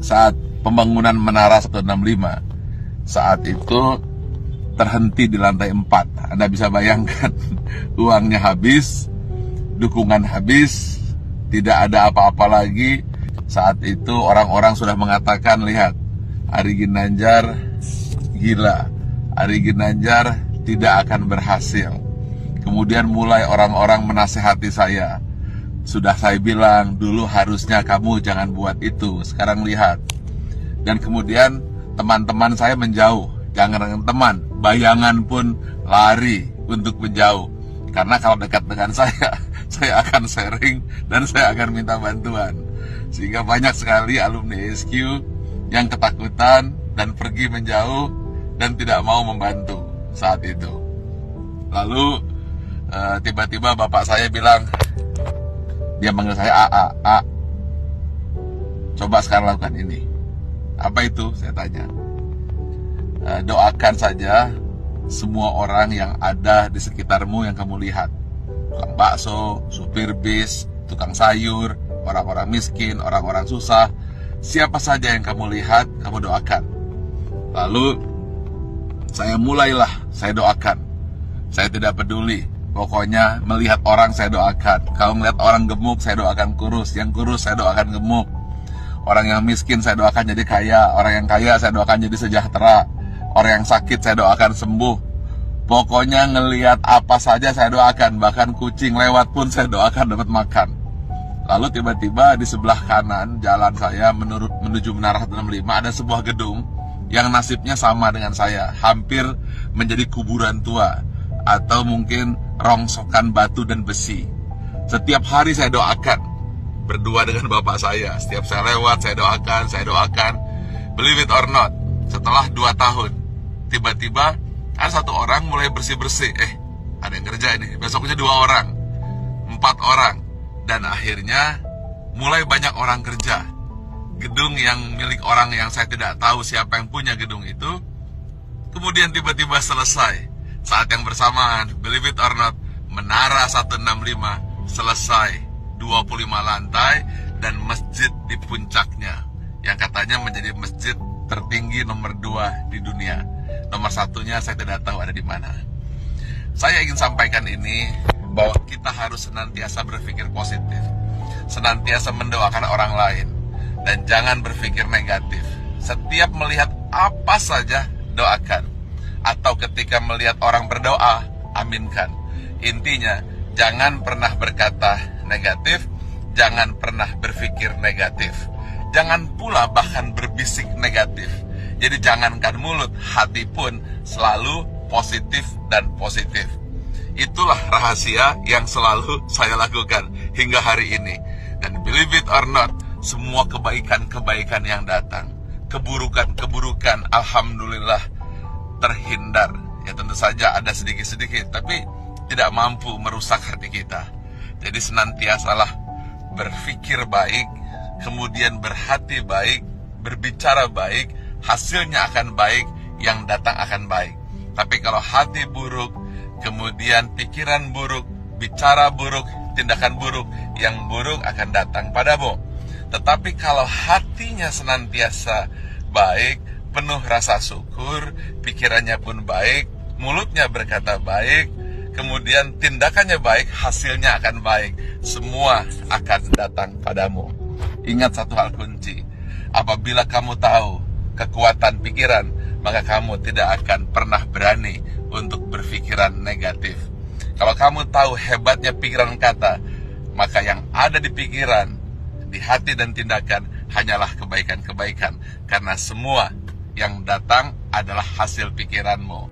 saat pembangunan Menara 165. Saat itu terhenti di lantai 4. Anda bisa bayangkan, uangnya habis, dukungan habis, tidak ada apa-apa lagi. Saat itu orang-orang sudah mengatakan, lihat, Ari Ginanjar gila, Ari Ginanjar tidak akan berhasil. Kemudian mulai orang-orang menasehati saya. Sudah saya bilang, dulu harusnya kamu jangan buat itu, sekarang lihat. Dan kemudian teman-teman saya menjauh. Jangan dengan teman, bayangan pun lari untuk menjauh. Karena kalau dekat dengan saya akan sharing dan saya akan minta bantuan. Sehingga banyak sekali alumni SQ yang ketakutan dan pergi menjauh dan tidak mau membantu saat itu. Lalu tiba-tiba bapak saya bilang, dia manggil saya A, coba sekarang lakukan ini. Apa itu? Saya tanya. Doakan saja semua orang yang ada di sekitarmu yang kamu lihat. Tukang bakso, supir bis, tukang sayur, orang-orang miskin, orang-orang susah. Siapa saja yang kamu lihat, kamu doakan. Lalu saya doakan. Saya tidak peduli. Pokoknya melihat orang saya doakan. Kalau melihat orang gemuk, saya doakan kurus. Yang kurus saya doakan gemuk. Orang yang miskin saya doakan jadi kaya. Orang yang kaya saya doakan jadi sejahtera. Orang yang sakit saya doakan sembuh. Pokoknya ngelihat apa saja saya doakan. Bahkan kucing lewat pun saya doakan dapat makan. Lalu tiba-tiba di sebelah kanan jalan saya menuju Menara 165 ada sebuah gedung yang nasibnya sama dengan saya. Hampir menjadi kuburan tua. Atau mungkin rongsokan batu dan besi. Setiap hari saya doakan. Berdua dengan bapak saya. Setiap saya lewat saya doakan. Believe it or not, setelah 2 tahun tiba-tiba ada satu orang mulai bersih-bersih. Ada yang kerja ini. Besoknya 2 orang, 4 orang. Dan akhirnya mulai banyak orang kerja. Gedung yang milik orang yang saya tidak tahu siapa yang punya gedung itu, kemudian tiba-tiba selesai. Saat yang bersamaan, believe it or not, Menara 165 selesai, 25 lantai dan masjid di puncaknya, yang katanya menjadi masjid tertinggi nomor 2 di dunia. Nomor 1-nya saya tidak tahu ada di mana. Saya ingin sampaikan ini, bahwa kita harus senantiasa berpikir positif, senantiasa mendoakan orang lain, dan jangan berpikir negatif. Setiap melihat apa saja, doakan. Atau ketika melihat orang berdoa, aminkan. Intinya, jangan pernah berkata negatif, jangan pernah berpikir negatif. Jangan pula bahkan berbisik negatif. Jadi jangankan mulut, hati pun selalu positif dan positif. Itulah rahasia yang selalu saya lakukan hingga hari ini. Dan believe it or not, semua kebaikan-kebaikan yang datang, keburukan-keburukan, alhamdulillah terhindar. Ya tentu saja ada sedikit-sedikit, tapi tidak mampu merusak hati kita. Jadi senantiasalah berpikir baik, kemudian berhati baik, berbicara baik, hasilnya akan baik, yang datang akan baik. Tapi kalau hati buruk, kemudian pikiran buruk, bicara buruk, tindakan buruk, yang buruk akan datang padamu. Tetapi kalau hatinya senantiasa baik, penuh rasa syukur, pikirannya pun baik, mulutnya berkata baik, kemudian tindakannya baik, hasilnya akan baik. Semua akan datang padamu. Ingat satu hal kunci, apabila kamu tahu kekuatan pikiran, maka kamu tidak akan pernah berani untuk berpikiran negatif. Kalau kamu tahu hebatnya pikiran kata, maka yang ada di pikiran, di hati dan tindakan hanyalah kebaikan-kebaikan. Karena semua yang datang adalah hasil pikiranmu.